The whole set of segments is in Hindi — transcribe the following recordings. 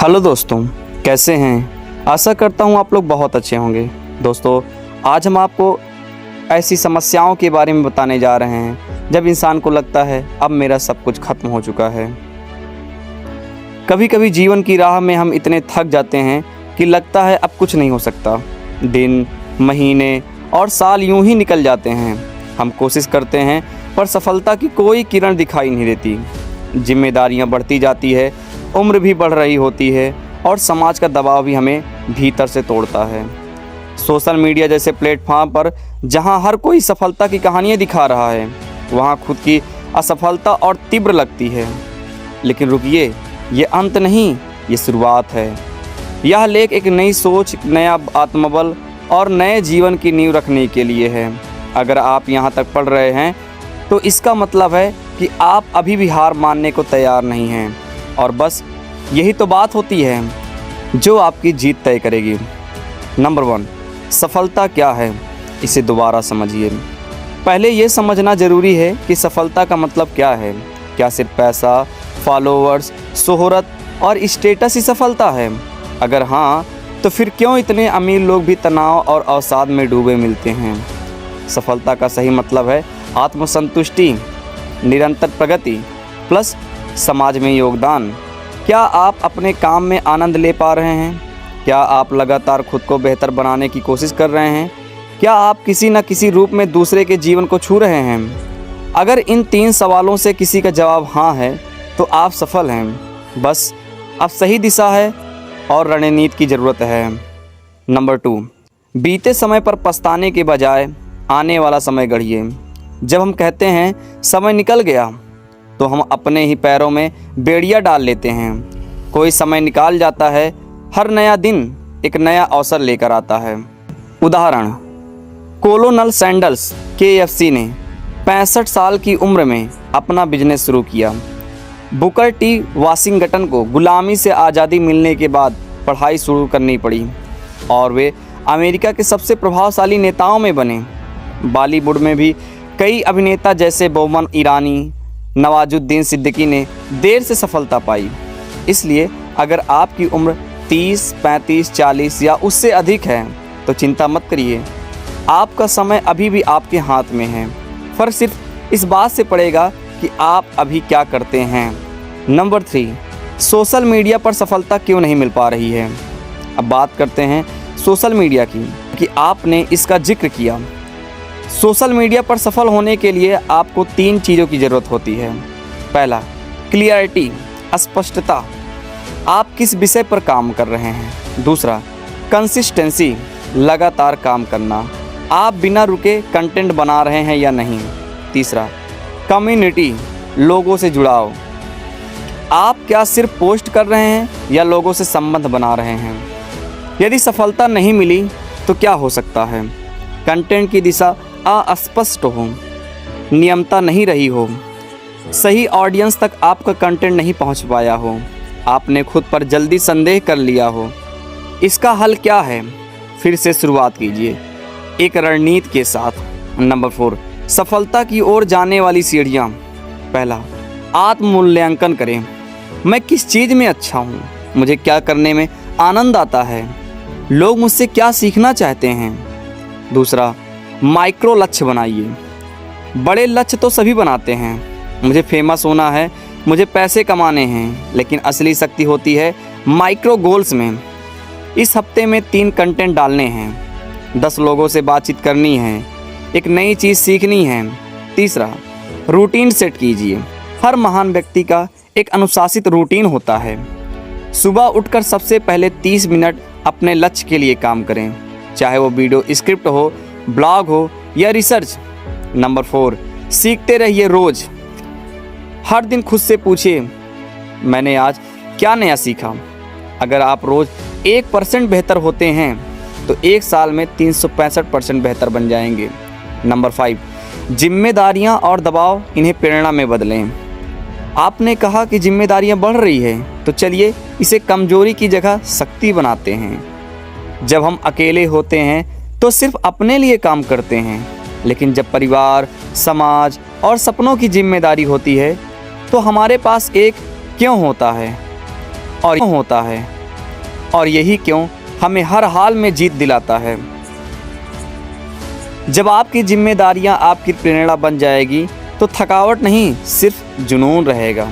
हेलो दोस्तों, कैसे हैं? आशा करता हूँ आप लोग बहुत अच्छे होंगे। दोस्तों, आज हम आपको ऐसी समस्याओं के बारे में बताने जा रहे हैं जब इंसान को लगता है अब मेरा सब कुछ खत्म हो चुका है। कभी कभी जीवन की राह में हम इतने थक जाते हैं कि लगता है अब कुछ नहीं हो सकता। दिन, महीने और साल यूं ही निकल जाते हैं। हम कोशिश करते हैं पर सफलता की कोई किरण दिखाई नहीं देती। जिम्मेदारियां बढ़ती जाती है, उम्र भी बढ़ रही होती है और समाज का दबाव भी हमें भीतर से तोड़ता है। सोशल मीडिया जैसे प्लेटफॉर्म पर जहां हर कोई सफलता की कहानियां दिखा रहा है, वहां खुद की असफलता और तीव्र लगती है। लेकिन रुकिए, ये अंत नहीं, ये शुरुआत है। यह लेख एक नई सोच, नया आत्मबल और नए जीवन की नींव रखने के लिए है। अगर आप यहाँ तक पढ़ रहे हैं तो इसका मतलब है कि आप अभी भी हार मानने को तैयार नहीं हैं, और बस यही तो बात होती है जो आपकी जीत तय करेगी। नंबर 1, सफलता क्या है, इसे दोबारा समझिए। पहले ये समझना ज़रूरी है कि सफलता का मतलब क्या है। क्या सिर्फ पैसा, फॉलोअर्स, शोहरत और स्टेटस ही सफलता है? अगर हाँ, तो फिर क्यों इतने अमीर लोग भी तनाव और अवसाद में डूबे मिलते हैं? सफलता का सही मतलब है आत्मसंतुष्टि, निरंतर प्रगति प्लस समाज में योगदान। क्या आप अपने काम में आनंद ले पा रहे हैं? क्या आप लगातार खुद को बेहतर बनाने की कोशिश कर रहे हैं? क्या आप किसी न किसी रूप में दूसरे के जीवन को छू रहे हैं? अगर इन 3 सवालों से किसी का जवाब हाँ है तो आप सफल हैं। बस अब सही दिशा है और रणनीति की ज़रूरत है। नंबर 2, बीते समय पर पछताने के बजाय आने वाला समय गढ़िए। जब हम कहते हैं समय निकल गया तो हम अपने ही पैरों में बेड़ियाँ डाल लेते हैं। कोई समय निकाल जाता है, हर नया दिन एक नया अवसर लेकर आता है। उदाहरण, कोलोनल सैंडल्स KFC ने 65 साल की उम्र में अपना बिजनेस शुरू किया। बुकर टी वाशिंगटन को गुलामी से आज़ादी मिलने के बाद पढ़ाई शुरू करनी पड़ी और वे अमेरिका के सबसे प्रभावशाली नेताओं में बने। बॉलीवुड में भी कई अभिनेता जैसे बोमन ईरानी, नवाजुद्दीन सिद्दीकी ने देर से सफलता पाई। इसलिए अगर आपकी उम्र 30, 35, 40 या उससे अधिक है तो चिंता मत करिए, आपका समय अभी भी आपके हाथ में है। फ़र्क सिर्फ इस बात से पड़ेगा कि आप अभी क्या करते हैं। नंबर 3, सोशल मीडिया पर सफलता क्यों नहीं मिल पा रही है? अब बात करते हैं सोशल मीडिया की कि आपने इसका जिक्र किया। सोशल मीडिया पर सफल होने के लिए आपको 3 चीज़ों की ज़रूरत होती है। पहला, क्लियरिटी, स्पष्टता, आप किस विषय पर काम कर रहे हैं। दूसरा, कंसिस्टेंसी, लगातार काम करना, आप बिना रुके कंटेंट बना रहे हैं या नहीं। तीसरा, कम्युनिटी, लोगों से जुड़ाव, आप क्या सिर्फ पोस्ट कर रहे हैं या लोगों से संबंध बना रहे हैं। यदि सफलता नहीं मिली तो क्या हो सकता है? कंटेंट की दिशा अस्पष्ट हो, नियमता नहीं रही हो, सही ऑडियंस तक आपका कंटेंट नहीं पहुंच पाया हो, आपने खुद पर जल्दी संदेह कर लिया हो। इसका हल क्या है? फिर से शुरुआत कीजिए एक रणनीति के साथ। नंबर 4, सफलता की ओर जाने वाली सीढ़ियाँ। पहला, आत्म मूल्यांकन करें। मैं किस चीज़ में अच्छा हूँ? मुझे क्या करने में आनंद आता है? लोग मुझसे क्या सीखना चाहते हैं? दूसरा, माइक्रो लक्ष्य बनाइए। बड़े लक्ष्य तो सभी बनाते हैं, मुझे फेमस होना है, मुझे पैसे कमाने हैं, लेकिन असली शक्ति होती है माइक्रो गोल्स में। इस हफ्ते में 3 कंटेंट डालने हैं, 10 लोगों से बातचीत करनी है, एक नई चीज़ सीखनी है। तीसरा, रूटीन सेट कीजिए। हर महान व्यक्ति का एक अनुशासित रूटीन होता है। सुबह उठकर सबसे पहले 30 मिनट अपने लक्ष्य के लिए काम करें, चाहे वो वीडियो स्क्रिप्ट हो, ब्लॉग हो या रिसर्च। नंबर 4, सीखते रहिए रोज़। हर दिन खुद से पूछिए, मैंने आज क्या नया सीखा? अगर आप रोज़ 1% बेहतर होते हैं तो 1 साल में 365% बेहतर बन जाएंगे। नंबर 5, जिम्मेदारियां और दबाव, इन्हें प्रेरणा में बदलें। आपने कहा कि जिम्मेदारियां बढ़ रही है, तो चलिए इसे कमजोरी की जगह शक्ति बनाते हैं। जब हम अकेले होते हैं तो सिर्फ अपने लिए काम करते हैं, लेकिन जब परिवार, समाज और सपनों की जिम्मेदारी होती है तो हमारे पास एक क्यों होता है। और होता है, और यही क्यों हमें हर हाल में जीत दिलाता है। जब आपकी जिम्मेदारियां आपकी प्रेरणा बन जाएगी तो थकावट नहीं, सिर्फ जुनून रहेगा।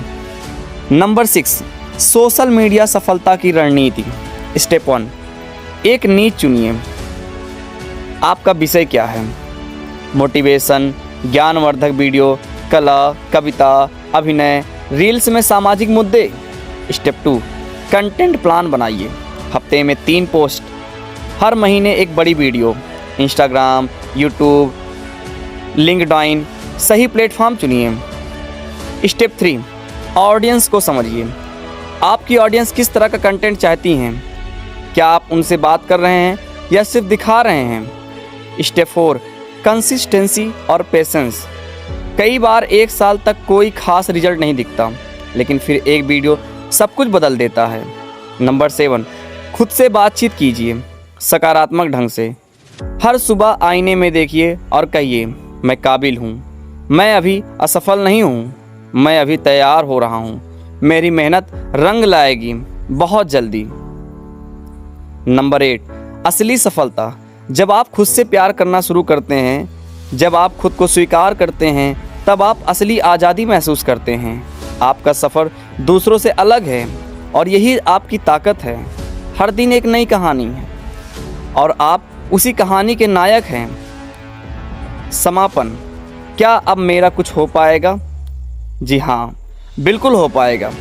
नंबर 6, सोशल मीडिया सफलता की रणनीति। स्टेप 1, एक नीच चुनिए। आपका विषय क्या है? मोटिवेशन, ज्ञानवर्धक वीडियो, कला, कविता, अभिनय, रील्स में सामाजिक मुद्दे। स्टेप 2, कंटेंट प्लान बनाइए। हफ्ते में 3 पोस्ट, हर महीने एक बड़ी वीडियो। इंस्टाग्राम, यूट्यूब, लिंक्डइन, सही प्लेटफॉर्म चुनिए। स्टेप 3, ऑडियंस को समझिए। आपकी ऑडियंस किस तरह का कंटेंट चाहती हैं? क्या आप उनसे बात कर रहे हैं या सिर्फ दिखा रहे हैं? स्टेप 4, कंसिस्टेंसी और पेशेंस। कई बार 1 साल तक कोई खास रिजल्ट नहीं दिखता, लेकिन फिर एक वीडियो सब कुछ बदल देता है। नंबर 7, खुद से बातचीत कीजिए सकारात्मक ढंग से। हर सुबह आईने में देखिए और कहिए, मैं काबिल हूँ, मैं अभी असफल नहीं हूँ, मैं अभी तैयार हो रहा हूँ, मेरी मेहनत रंग लाएगी बहुत जल्दी। नंबर 8, असली सफलता। जब आप खुद से प्यार करना शुरू करते हैं, जब आप खुद को स्वीकार करते हैं, तब आप असली आज़ादी महसूस करते हैं। आपका सफ़र दूसरों से अलग है और यही आपकी ताकत है। हर दिन एक नई कहानी है और आप उसी कहानी के नायक हैं। समापन, क्या अब मेरा कुछ हो पाएगा? जी हाँ, बिल्कुल हो पाएगा।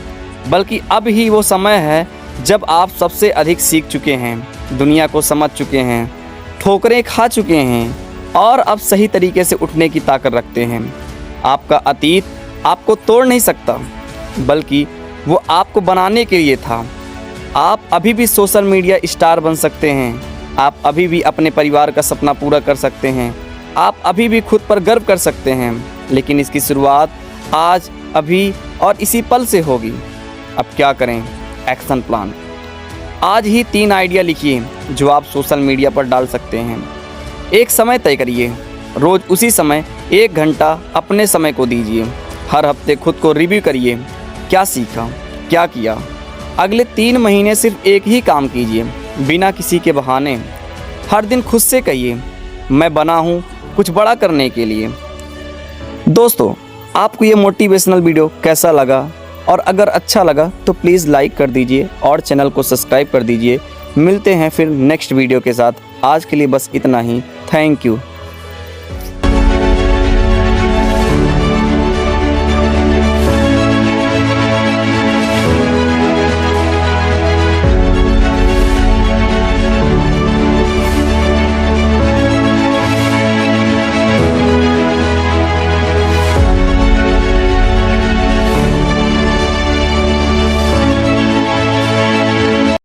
बल्कि अब ही वो समय है जब आप सबसे अधिक सीख चुके हैं, दुनिया को समझ चुके हैं, ठोकरें खा चुके हैं और अब सही तरीके से उठने की ताकत रखते हैं। आपका अतीत आपको तोड़ नहीं सकता, बल्कि वो आपको बनाने के लिए था। आप अभी भी सोशल मीडिया स्टार बन सकते हैं। आप अभी भी अपने परिवार का सपना पूरा कर सकते हैं। आप अभी भी खुद पर गर्व कर सकते हैं। लेकिन इसकी शुरुआत आज, अभी और इसी पल से होगी। अब क्या करें? Action plan. आज ही 3 आइडिया लिखिए जो आप सोशल मीडिया पर डाल सकते हैं। एक समय तय करिए, रोज़ उसी समय 1 घंटा अपने समय को दीजिए। हर हफ्ते खुद को रिव्यू करिए, क्या सीखा, क्या किया। अगले 3 महीने सिर्फ एक ही काम कीजिए, बिना किसी के बहाने। हर दिन खुद से कहिए, मैं बना हूँ कुछ बड़ा करने के लिए। दोस्तों, आपको ये मोटिवेशनल वीडियो कैसा लगा? और अगर अच्छा लगा तो प्लीज़ लाइक कर दीजिए और चैनल को सब्सक्राइब कर दीजिए। मिलते हैं फिर नेक्स्ट वीडियो के साथ। आज के लिए बस इतना ही। Thank you.